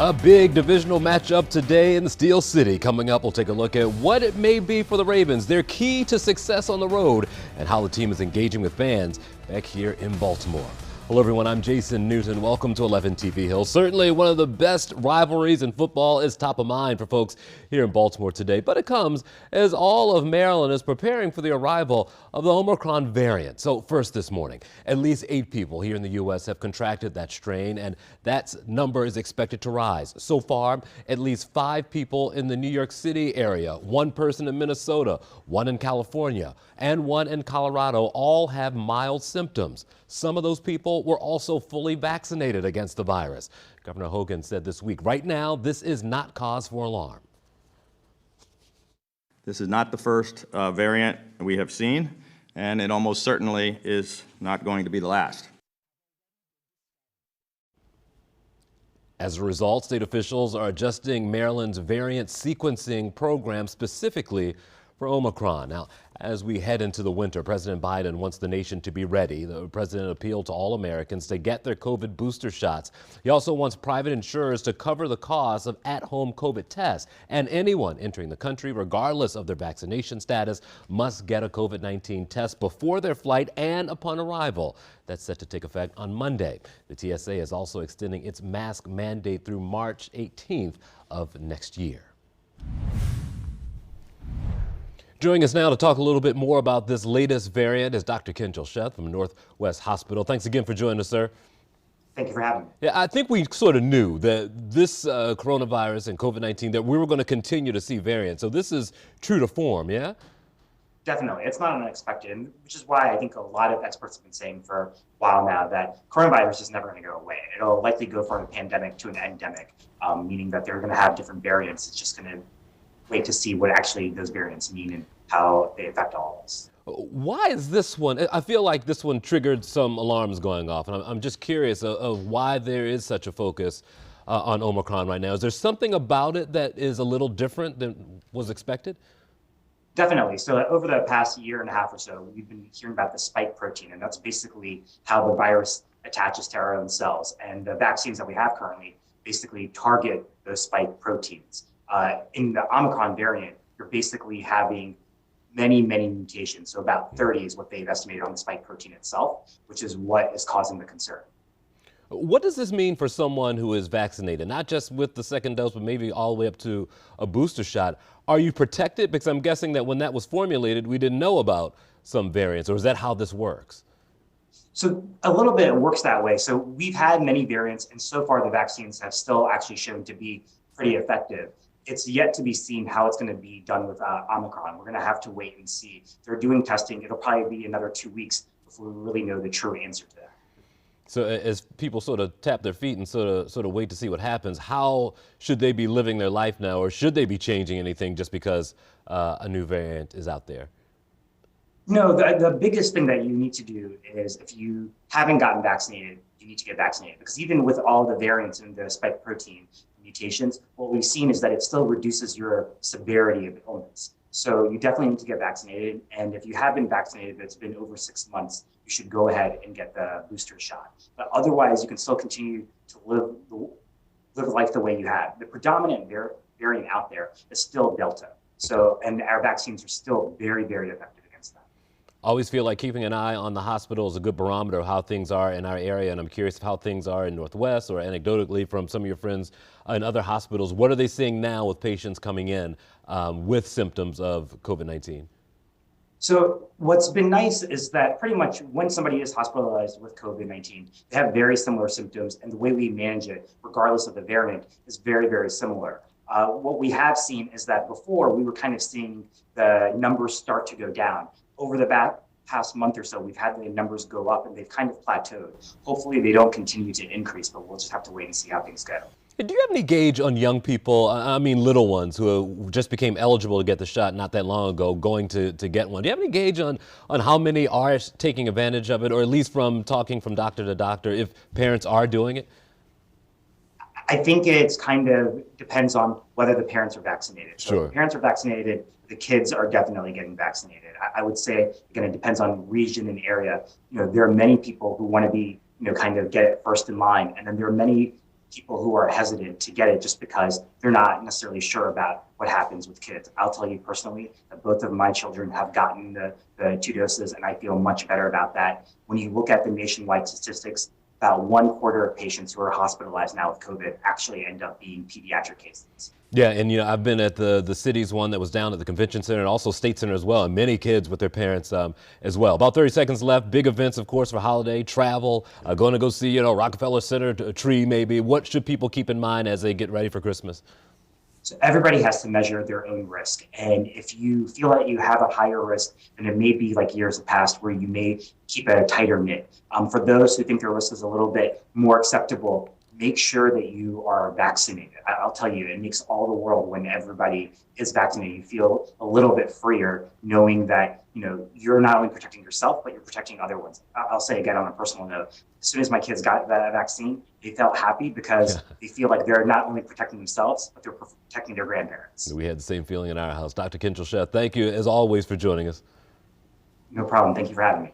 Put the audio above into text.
A big divisional matchup today in the Steel City. Coming up, we'll take a look at what it may be for the Ravens, their key to success on the road, and how the team is engaging with fans back here in Baltimore. Hello everyone, I'm Jason Newton. Welcome to 11 TV Hill. Certainly one of the best rivalries in football is top of mind for folks here in Baltimore today, but it comes as all of Maryland is preparing for the arrival of the Omicron variant. So first this morning, at least 8 people here in the U.S. have contracted that strain, and that number is expected to rise. So far, at least 5 people in the New York City area, 1 person in Minnesota, 1 in California, and 1 in Colorado all have mild symptoms. Some of those people were also fully vaccinated against the virus. Governor Hogan said this week, right now, this is not cause for alarm. This is not the first variant we have seen, and it almost certainly is not going to be the last. As a result, state officials are adjusting Maryland's variant sequencing program specifically for Omicron. Now, as we head into the winter, President Biden wants the nation to be ready. The president appealed to all Americans to get their COVID booster shots. He also wants private insurers to cover the cost of at-home COVID tests. And anyone entering the country, regardless of their vaccination status, must get a COVID-19 test before their flight and upon arrival. That's set to take effect on Monday. The TSA is also extending its mask mandate through March 18th of next year. Joining us now to talk a little bit more about this latest variant is Dr. Ken Sheth from Northwest Hospital. Thanks again for joining us, sir. Thank you for having me. Yeah, I think we sort of knew that this coronavirus and COVID-19, that we were going to continue to see variants. So this is true to form, yeah? Definitely. It's not unexpected, which is why I think a lot of experts have been saying for a while now that coronavirus is never going to go away. It'll likely go from a pandemic to an endemic, meaning that they're going to have different variants. It's just going to wait to see what actually those variants mean and how they affect all of us. Why is this one? I feel like this one triggered some alarms going off, and I'm just curious of why there is such a focus on Omicron right now. Is there something about it that is a little different than was expected? Definitely. So over the past year and a half or so, we've been hearing about the spike protein, and that's basically how the virus attaches to our own cells. And the vaccines that we have currently basically target those spike proteins. In the Omicron variant, you're basically having many mutations. So about 30 is what they've estimated on the spike protein itself, which is what is causing the concern. What does this mean for someone who is vaccinated, not just with the second dose, but maybe all the way up to a booster shot? Are you protected? Because I'm guessing that when that was formulated, we didn't know about some variants, or is that how this works? So a little bit works that way. So we've had many variants, and so far the vaccines have still actually shown to be pretty effective. It's yet to be seen how it's going to be done with Omicron. We're going to have to wait and see. They're doing testing. It'll probably be another 2 weeks before we really know the true answer to that. So as people sort of tap their feet and sort of wait to see what happens, how should they be living their life now, or should they be changing anything just because a new variant is out there? No, the biggest thing that you need to do is if you haven't gotten vaccinated, you need to get vaccinated, because even with all the variants and the spike protein mutations, what we've seen is that it still reduces your severity of illness. So you definitely need to get vaccinated. And if you have been vaccinated, but it's been over 6 months, you should go ahead and get the booster shot. But otherwise, you can still continue to live life the way you have. The predominant variant out there is still Delta. So, and our vaccines are still very effective against that. I always feel like keeping an eye on the hospital is a good barometer of how things are in our area, and I'm curious of how things are in Northwest, or anecdotally from some of your friends in other hospitals. What are they seeing now with patients coming in with symptoms of COVID-19? So what's been nice is that pretty much when somebody is hospitalized with COVID-19, they have very similar symptoms, and the way we manage it, regardless of the variant, is very similar. What we have seen is that before we were kind of seeing the numbers start to go down. Over the past month or so, we've had the numbers go up, and they've kind of plateaued. Hopefully they don't continue to increase, but we'll just have to wait and see how things go. Do you have any gauge on young people, I mean little ones, who just became eligible to get the shot not that long ago, going to get one? Do you have any gauge on how many are taking advantage of it, or at least from talking from doctor to doctor, if parents are doing it? I think it's kind of depends on whether the parents are vaccinated. So Sure. if the parents are vaccinated, the kids are definitely getting vaccinated. I would say, again, it depends on region and area. There are many people who want to be, kind of get it first in line. And then there are many people who are hesitant to get it just because they're not necessarily sure about what happens with kids. I'll tell you personally that both of my children have gotten the 2 doses, and I feel much better about that. When you look at the nationwide statistics, about 1/4 of patients who are hospitalized now with COVID actually end up being pediatric cases. Yeah, and I've been at the city's one that was down at the convention center and also State Center as well, and many kids with their parents as well. About 30 seconds left. Big events, of course, for holiday travel. Going to go see, Rockefeller Center, a tree maybe. What should people keep in mind as they get ready for Christmas? So everybody has to measure their own risk. And if you feel that you have a higher risk, then it may be like years past where you may keep a tighter knit. For those who think their risk is a little bit more acceptable, make sure that you are vaccinated. I'll tell you, it makes all the world when everybody is vaccinated. You feel a little bit freer knowing that, you're not only protecting yourself, but you're protecting other ones. I'll say again on a personal note, as soon as my kids got that vaccine, they felt happy because they feel like they're not only protecting themselves, but they're protecting their grandparents. We had the same feeling in our house. Dr. Kinchel-Chef, thank you as always for joining us. No problem. Thank you for having me.